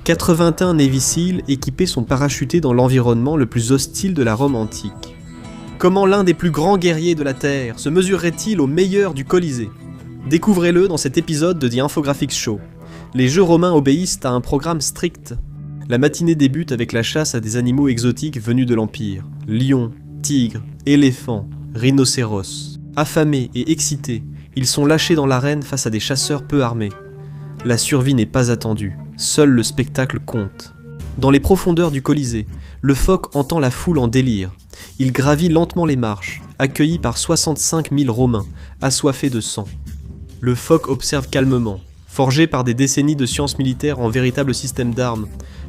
81 Navy Seals équipés sont parachutés dans l'environnement le plus hostile de la Rome antique. Comment l'un des plus grands guerriers de la Terre se mesurerait-il au meilleur du Colisée? Découvrez-le dans cet épisode de The Infographics Show. Les jeux romains obéissent à un programme strict. La matinée débute avec la chasse à des animaux exotiques venus de l'Empire. Lions, tigres, éléphants, rhinocéros. Affamés et excités, ils sont lâchés dans l'arène face à des chasseurs peu armés. La survie n'est pas attendue, seul le spectacle compte. Dans les profondeurs du Colisée, le phoque entend la foule en délire. Il gravit lentement les marches, accueilli par 65 000 Romains, assoiffés de sang. Le phoque observe calmement, forgé par des décennies de sciences militaires en véritable système d'armes,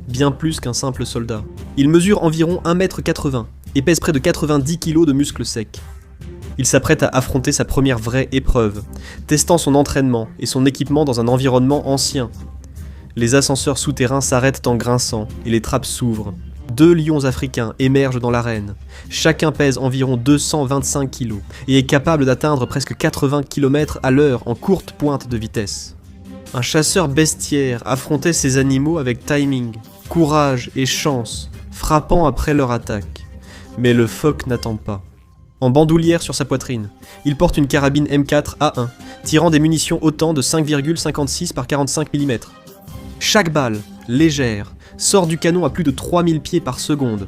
bien plus qu'un simple soldat. Il mesure environ 1,80 m et pèse près de 90 kg de muscles secs. Il s'apprête à affronter sa première vraie épreuve, testant son entraînement et son équipement dans un environnement ancien. Les ascenseurs souterrains s'arrêtent en grinçant et les trappes s'ouvrent. 2 lions africains émergent dans l'arène. Chacun pèse environ 225 kg et est capable d'atteindre presque 80 km à l'heure en courte pointe de vitesse. Un chasseur bestiaire affrontait ces animaux avec timing, courage et chance, frappant après leur attaque. Mais le phoque n'attend pas. En bandoulière sur sa poitrine, il porte une carabine M4A1, tirant des munitions autant de 5,56 par 45 mm. Chaque balle, légère, sort du canon à plus de 3000 pieds par seconde.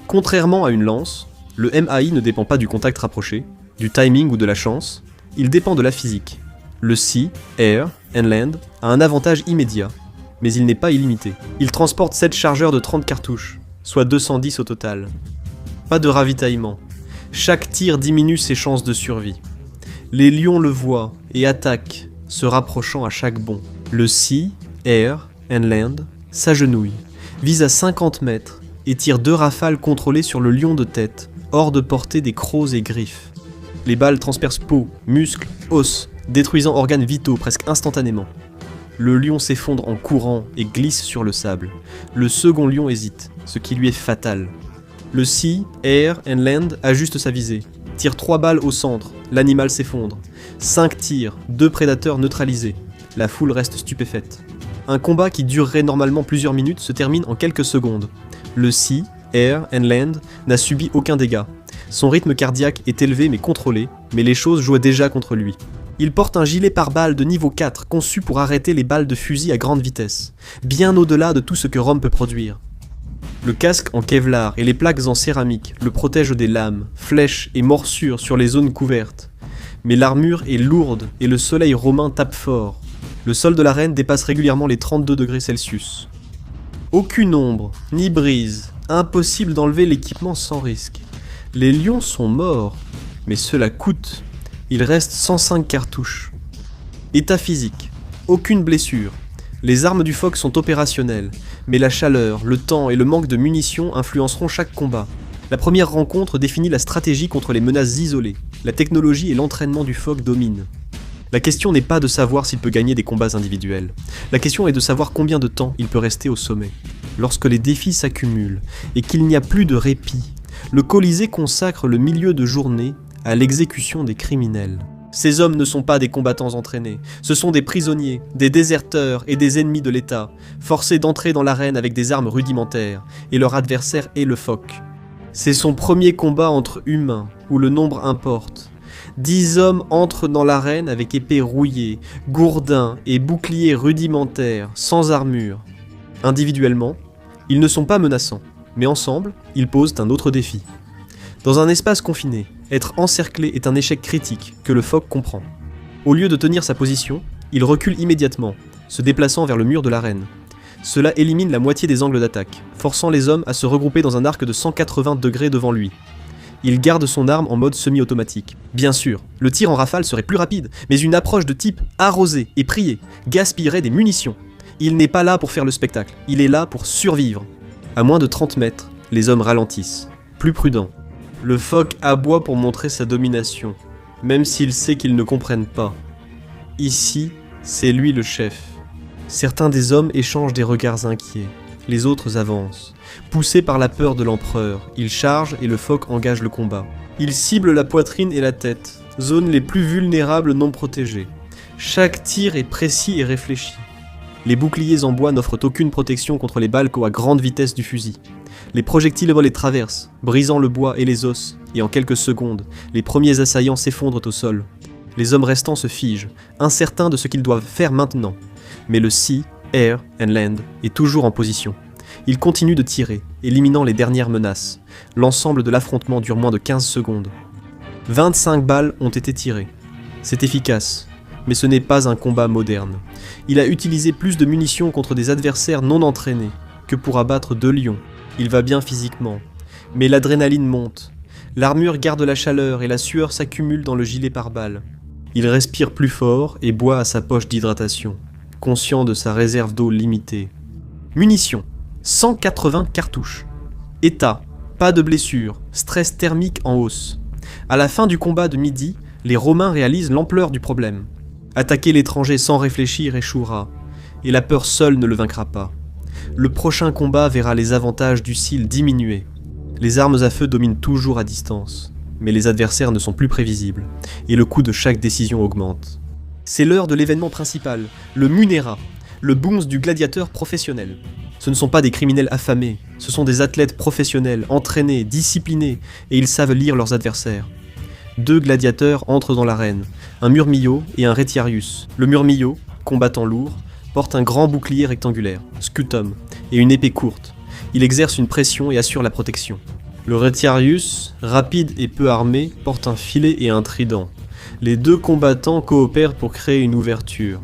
Contrairement à une lance, le MAI ne dépend pas du contact rapproché, du timing ou de la chance, il dépend de la physique. Le Sea, Air and Land a un avantage immédiat, mais il n'est pas illimité. Il transporte 7 chargeurs de 30 cartouches, soit 210 au total. Pas de ravitaillement. Chaque tir diminue ses chances de survie. Les lions le voient et attaquent, se rapprochant à chaque bond. Le Sea, Air and Land s'agenouille, vise à 50 mètres et tire 2 rafales contrôlées sur le lion de tête, hors de portée des crocs et griffes. Les balles transpercent peau, muscles, os, détruisant organes vitaux presque instantanément. Le lion s'effondre en courant et glisse sur le sable. Le second lion hésite, ce qui lui est fatal. Le Sea, Air and Land ajuste sa visée, tire 3 balles au centre, l'animal s'effondre. 5 tirs, 2 prédateurs neutralisés. La foule reste stupéfaite. Un combat qui durerait normalement plusieurs minutes se termine en quelques secondes. Le Sea, Air and Land n'a subi aucun dégât. Son rythme cardiaque est élevé mais contrôlé, mais les choses jouaient déjà contre lui. Il porte un gilet pare-balles de niveau 4 conçu pour arrêter les balles de fusil à grande vitesse, bien au-delà de tout ce que Rome peut produire. Le casque en Kevlar et les plaques en céramique le protègent des lames, flèches et morsures sur les zones couvertes. Mais l'armure est lourde et le soleil romain tape fort. Le sol de l'arène dépasse régulièrement les 32 degrés Celsius. Aucune ombre, ni brise, impossible d'enlever l'équipement sans risque. Les lions sont morts, mais cela coûte. Il reste 105 cartouches. État physique, aucune blessure. Les armes du phoque sont opérationnelles, mais la chaleur, le temps et le manque de munitions influenceront chaque combat. La première rencontre définit la stratégie contre les menaces isolées. La technologie et l'entraînement du phoque dominent. La question n'est pas de savoir s'il peut gagner des combats individuels. La question est de savoir combien de temps il peut rester au sommet. Lorsque les défis s'accumulent et qu'il n'y a plus de répit, le Colisée consacre le milieu de journée à l'exécution des criminels. Ces hommes ne sont pas des combattants entraînés, ce sont des prisonniers, des déserteurs et des ennemis de l'État, forcés d'entrer dans l'arène avec des armes rudimentaires, et leur adversaire est le phoque. C'est son premier combat entre humains, où le nombre importe. 10 hommes entrent dans l'arène avec épées rouillées, gourdins et boucliers rudimentaires, sans armure. Individuellement, ils ne sont pas menaçants, mais ensemble, ils posent un autre défi. Dans un espace confiné, être encerclé est un échec critique que le phoque comprend. Au lieu de tenir sa position, il recule immédiatement, se déplaçant vers le mur de l'arène. Cela élimine la moitié des angles d'attaque, forçant les hommes à se regrouper dans un arc de 180 degrés devant lui. Il garde son arme en mode semi-automatique. Bien sûr, le tir en rafale serait plus rapide, mais une approche de type arroser et prier gaspillerait des munitions. Il n'est pas là pour faire le spectacle, il est là pour survivre. À moins de 30 mètres, les hommes ralentissent, plus prudents. Le phoque aboie pour montrer sa domination, même s'il sait qu'ils ne comprennent pas. Ici, c'est lui le chef. Certains des hommes échangent des regards inquiets, les autres avancent. Poussés par la peur de l'empereur, ils chargent et le phoque engage le combat. Il cible la poitrine et la tête, zones les plus vulnérables non protégées. Chaque tir est précis et réfléchi. Les boucliers en bois n'offrent aucune protection contre les balles qu'à grande vitesse du fusil. Les projectiles volent les traversent, brisant le bois et les os, et en quelques secondes, les premiers assaillants s'effondrent au sol. Les hommes restants se figent, incertains de ce qu'ils doivent faire maintenant. Mais le Sea, Air and Land est toujours en position. Il continue de tirer, éliminant les dernières menaces. L'ensemble de l'affrontement dure moins de 15 secondes. 25 balles ont été tirées. C'est efficace, mais ce n'est pas un combat moderne. Il a utilisé plus de munitions contre des adversaires non entraînés que pour abattre 2 lions. Il va bien physiquement, mais l'adrénaline monte. L'armure garde la chaleur et la sueur s'accumule dans le gilet pare-balles. Il respire plus fort et boit à sa poche d'hydratation, conscient de sa réserve d'eau limitée. Munitions, 180 cartouches. État, pas de blessure, stress thermique en hausse. À la fin du combat de midi, les Romains réalisent l'ampleur du problème. Attaquer l'étranger sans réfléchir échouera, et la peur seule ne le vaincra pas. Le prochain combat verra les avantages du Seal diminuer. Les armes à feu dominent toujours à distance, mais les adversaires ne sont plus prévisibles, et le coût de chaque décision augmente. C'est l'heure de l'événement principal, le Munera, le booms du gladiateur professionnel. Ce ne sont pas des criminels affamés, ce sont des athlètes professionnels, entraînés, disciplinés, et ils savent lire leurs adversaires. 2 gladiateurs entrent dans l'arène, un Murmillo et un Retiarius. Le Murmillo, combattant lourd, porte un grand bouclier rectangulaire, scutum, et une épée courte. Il exerce une pression et assure la protection. Le Retiarius, rapide et peu armé, porte un filet et un trident. Les 2 combattants coopèrent pour créer une ouverture.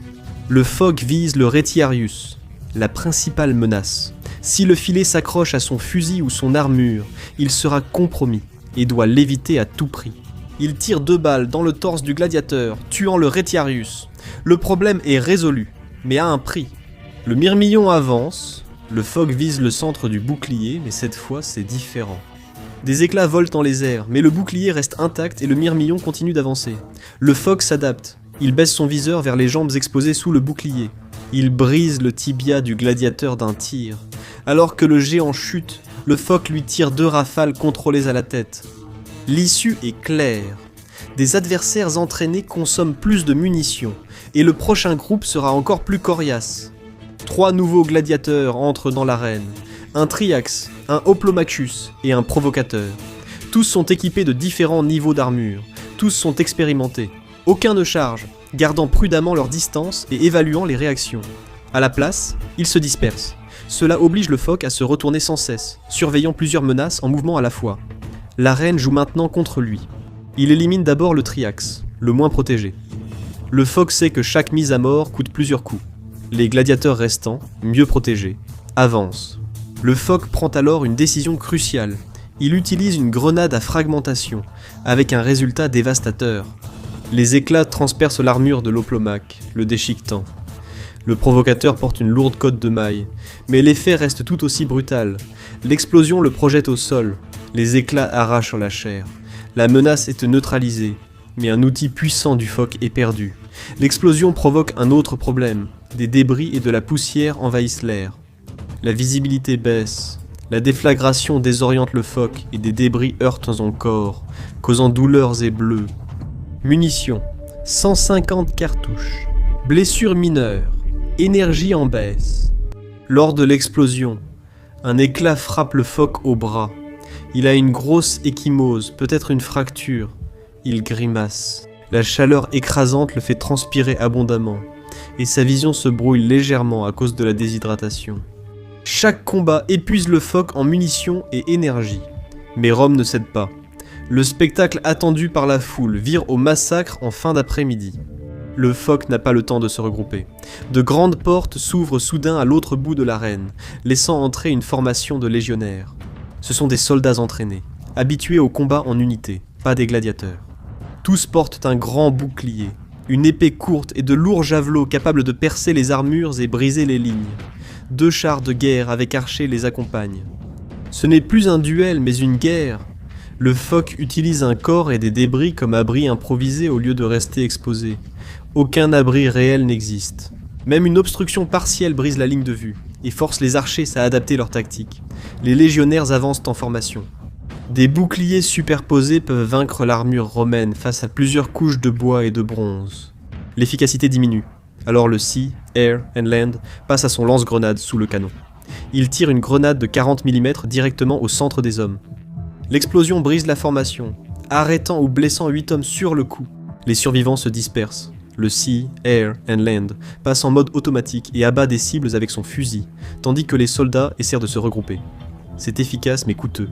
Le phoque vise le Retiarius, la principale menace. Si le filet s'accroche à son fusil ou son armure, il sera compromis et doit l'éviter à tout prix. Il tire 2 balles dans le torse du gladiateur, tuant le Retiarius. Le problème est résolu, mais à un prix. Le Myrmillon avance, le phoque vise le centre du bouclier, mais cette fois c'est différent. Des éclats volent dans les airs, mais le bouclier reste intact et le Myrmillon continue d'avancer. Le phoque s'adapte, il baisse son viseur vers les jambes exposées sous le bouclier. Il brise le tibia du gladiateur d'un tir. Alors que le géant chute, le phoque lui tire 2 rafales contrôlées à la tête. L'issue est claire. Des adversaires entraînés consomment plus de munitions, et le prochain groupe sera encore plus coriace. 3 nouveaux gladiateurs entrent dans l'arène. Un Triax, un Hoplomachus et un Provocateur. Tous sont équipés de différents niveaux d'armure. Tous sont expérimentés. Aucun ne charge, gardant prudemment leur distance et évaluant les réactions. À la place, ils se dispersent. Cela oblige le phoque à se retourner sans cesse, surveillant plusieurs menaces en mouvement à la fois. L'arène joue maintenant contre lui. Il élimine d'abord le Triax, le moins protégé. Le phoque sait que chaque mise à mort coûte plusieurs coups. Les gladiateurs restants, mieux protégés, avancent. Le phoque prend alors une décision cruciale. Il utilise une grenade à fragmentation, avec un résultat dévastateur. Les éclats transpercent l'armure de l'Hoplomach, le déchiquetant. Le Provocateur porte une lourde cotte de mailles, mais l'effet reste tout aussi brutal. L'explosion le projette au sol. Les éclats arrachent la chair. La menace est neutralisée, mais un outil puissant du phoque est perdu. L'explosion provoque un autre problème. Des débris et de la poussière envahissent l'air. La visibilité baisse. La déflagration désoriente le phoque et des débris heurtent son corps, causant douleurs et bleus. Munitions, 150 cartouches. Blessures mineures. Énergie en baisse. Lors de l'explosion, un éclat frappe le phoque au bras. Il a une grosse ecchymose, peut-être une fracture. Il grimace. La chaleur écrasante le fait transpirer abondamment, et sa vision se brouille légèrement à cause de la déshydratation. Chaque combat épuise le phoque en munitions et énergie. Mais Rome ne cède pas. Le spectacle attendu par la foule vire au massacre en fin d'après-midi. Le phoque n'a pas le temps de se regrouper. De grandes portes s'ouvrent soudain à l'autre bout de l'arène, laissant entrer une formation de légionnaires. Ce sont des soldats entraînés, habitués au combat en unité, pas des gladiateurs. Tous portent un grand bouclier, une épée courte et de lourds javelots capables de percer les armures et briser les lignes. 2 chars de guerre avec archers les accompagnent. Ce n'est plus un duel mais une guerre. Le phoque utilise un corps et des débris comme abri improvisé au lieu de rester exposé. Aucun abri réel n'existe. Même une obstruction partielle brise la ligne de vue et force les archers à adapter leur tactique. Les légionnaires avancent en formation. Des boucliers superposés peuvent vaincre l'armure romaine face à plusieurs couches de bois et de bronze. L'efficacité diminue. Alors le Sea, Air and Land passe à son lance-grenade sous le canon. Il tire une grenade de 40 mm directement au centre des hommes. L'explosion brise la formation, arrêtant ou blessant 8 hommes sur le coup. Les survivants se dispersent. Le Sea, Air and Land passe en mode automatique et abat des cibles avec son fusil, tandis que les soldats essaient de se regrouper. C'est efficace mais coûteux.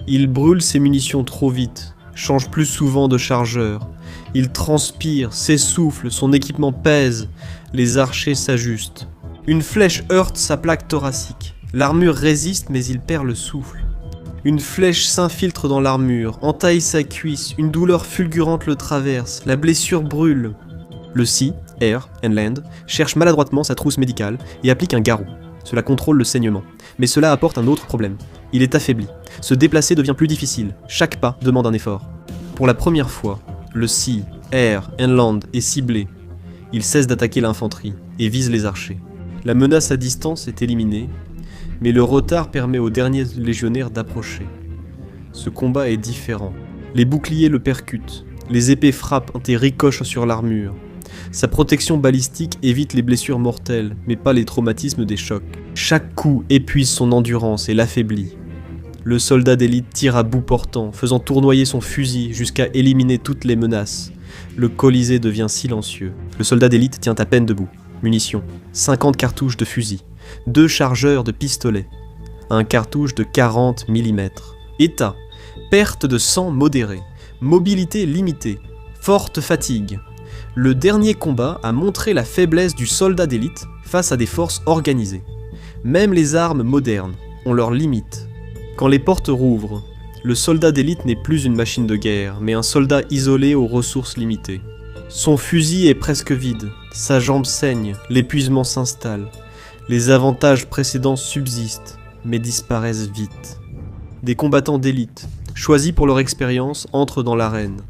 Il brûle ses munitions trop vite, change plus souvent de chargeur. Il transpire, s'essouffle, son équipement pèse, les archers s'ajustent. Une flèche heurte sa plaque thoracique. L'armure résiste mais il perd le souffle. Une flèche s'infiltre dans l'armure, entaille sa cuisse, une douleur fulgurante le traverse, la blessure brûle. Le Sea, Air and Land cherche maladroitement sa trousse médicale et applique un garrot. Cela contrôle le saignement. Mais cela apporte un autre problème. Il est affaibli. Se déplacer devient plus difficile. Chaque pas demande un effort. Pour la première fois, le Sea, Air and Land est ciblé. Il cesse d'attaquer l'infanterie et vise les archers. La menace à distance est éliminée, mais le retard permet aux derniers légionnaires d'approcher. Ce combat est différent. Les boucliers le percutent. Les épées frappent et ricochent sur l'armure. Sa protection balistique évite les blessures mortelles, mais pas les traumatismes des chocs. Chaque coup épuise son endurance et l'affaiblit. Le soldat d'élite tire à bout portant, faisant tournoyer son fusil jusqu'à éliminer toutes les menaces. Le Colisée devient silencieux. Le soldat d'élite tient à peine debout. Munitions, 50 cartouches de fusil, 2 chargeurs de pistolet, un cartouche de 40 mm. État, perte de sang modérée, mobilité limitée, forte fatigue. Le dernier combat a montré la faiblesse du soldat d'élite face à des forces organisées. Même les armes modernes ont leurs limites. Quand les portes rouvrent, le soldat d'élite n'est plus une machine de guerre, mais un soldat isolé aux ressources limitées. Son fusil est presque vide, sa jambe saigne, l'épuisement s'installe. Les avantages précédents subsistent, mais disparaissent vite. Des combattants d'élite, choisis pour leur expérience, entrent dans l'arène.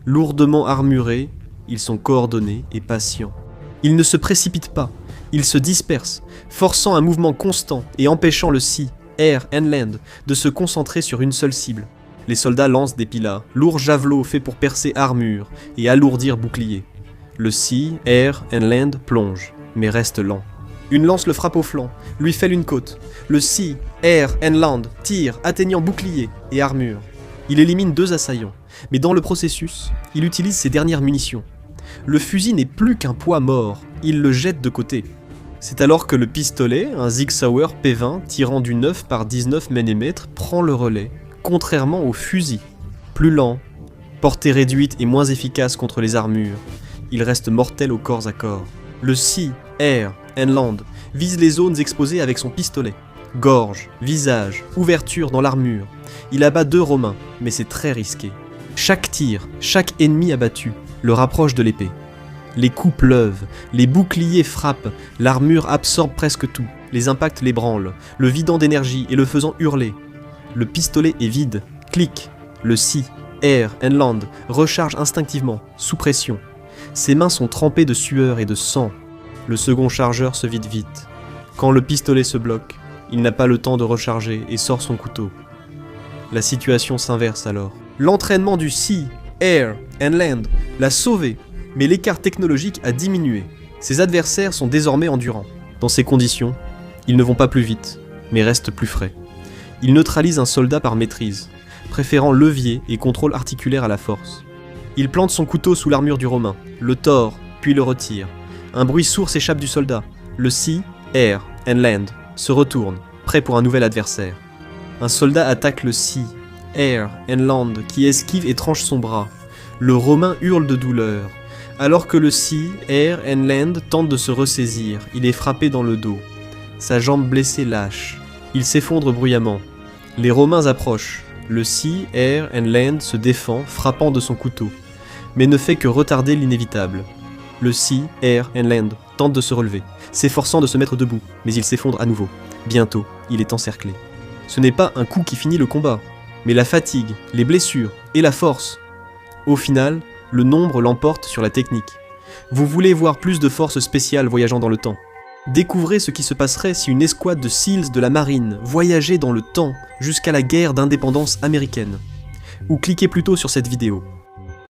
Lourdement armurés, ils sont coordonnés et patients. Ils ne se précipitent pas, ils se dispersent, forçant un mouvement constant et empêchant le Sea, Air and Land de se concentrer sur une seule cible. Les soldats lancent des pilas, lourds javelots faits pour percer armure et alourdir bouclier. Le Sea, Air and Land plonge, mais reste lent. Une lance le frappe au flanc, lui fêle une côte. Le Sea, Air and Land tire, atteignant bouclier et armure. Il élimine 2 assaillants, mais dans le processus, il utilise ses dernières munitions. Le fusil n'est plus qu'un poids mort, il le jette de côté. C'est alors que le pistolet, un Sig Sauer P20 tirant du 9 par 19 mm, prend le relais, contrairement au fusil. Plus lent, portée réduite et moins efficace contre les armures, il reste mortel au corps à corps. Le Sea, Air and Land vise les zones exposées avec son pistolet. Gorge, visage, ouverture dans l'armure. Il abat 2 Romains, mais c'est très risqué. Chaque tir, chaque ennemi abattu, le rapproche de l'épée. Les coups pleuvent, les boucliers frappent, l'armure absorbe presque tout, les impacts l'ébranlent, le vidant d'énergie et le faisant hurler. Le pistolet est vide, clic, le Sea, Air and Land recharge instinctivement, sous pression. Ses mains sont trempées de sueur et de sang. Le second chargeur se vide vite. Quand le pistolet se bloque, il n'a pas le temps de recharger et sort son couteau. La situation s'inverse alors. L'entraînement du Sea, Air and Land l'a sauvé, mais l'écart technologique a diminué. Ses adversaires sont désormais endurants. Dans ces conditions, ils ne vont pas plus vite, mais restent plus frais. Il neutralise un soldat par maîtrise, préférant levier et contrôle articulaire à la force. Il plante son couteau sous l'armure du Romain, le tord, puis le retire. Un bruit sourd s'échappe du soldat. Le Sea, Air and Land se retourne, prêt pour un nouvel adversaire. Un soldat attaque le Sea, Air and Land qui esquive et tranche son bras. Le Romain hurle de douleur. Alors que le Sea, Air and Land tente de se ressaisir, il est frappé dans le dos. Sa jambe blessée lâche. Il s'effondre bruyamment. Les Romains approchent. Le Sea, Air and Land se défend, frappant de son couteau, mais ne fait que retarder l'inévitable. Le Sea, Air and Land tente de se relever, s'efforçant de se mettre debout, mais il s'effondre à nouveau. Bientôt, il est encerclé. Ce n'est pas un coup qui finit le combat, mais la fatigue, les blessures et la force. Au final, le nombre l'emporte sur la technique. Vous voulez voir plus de forces spéciales voyageant dans le temps. Découvrez ce qui se passerait si une escouade de SEALs de la marine voyageait dans le temps jusqu'à la guerre d'indépendance américaine. Ou cliquez plutôt sur cette vidéo.